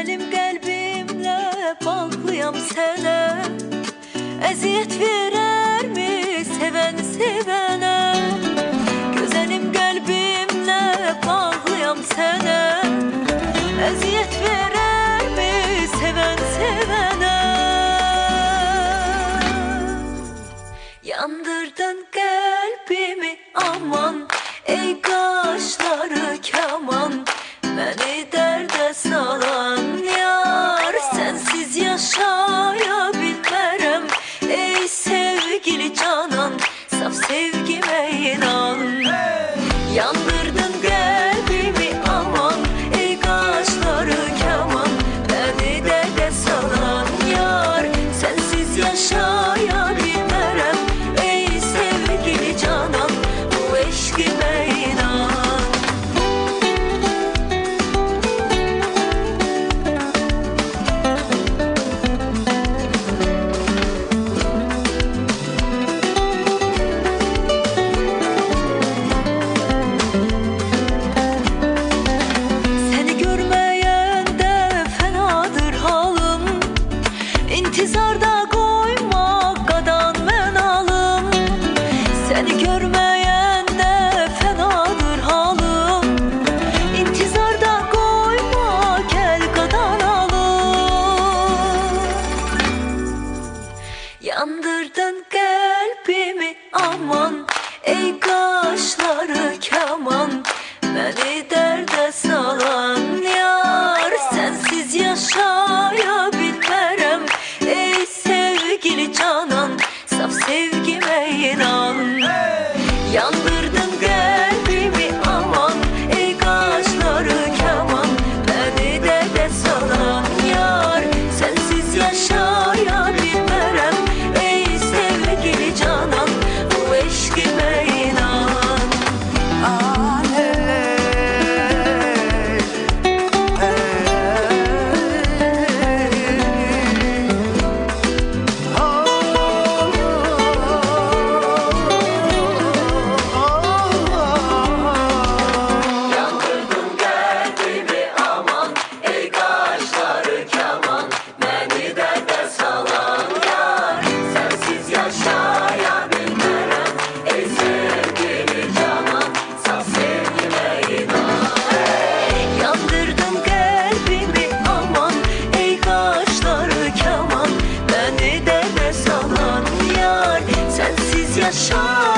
Güzelim qəlbimlə bağlıyam sənə. Əziyyət verərmi sevən sevənə? Güzelim qəlbimlə bağlıyam sənə. Əziyyət verərmi sevən sevənə? Yandırdın qəlbimi aman, ey qaşları kaman. Məni dərdə salan yar, sənsiz yaşaya bilmərəm. Ey sevgili canan, saf sevgimə inan. Yandırdın qəlbimi aman, ey qaşları kaman. Məni dərdə salan yar, sənsiz yaşaya bilmərəm. Ey sevgili canan, bu eşqimə inan. İntizarda qoymaq qadan mən alım. Səni görməyəndə fənadır halım. İntizarda qoyma gəl qadan alım. Yandırdın qəlbimi aman, ey qaşları kaman. Məni dərdə salan yar, sənsiz yaşaya bilmərəm. Ey sevgili canan, saf sevgimə inan. Yandırdın qəlbimi aman, ey qaşları kaman. Məni dərdə salan yar, sənsiz yaşaya bilmərəm. Ey sevgili canan, bu eşqimə inan. Yaşa.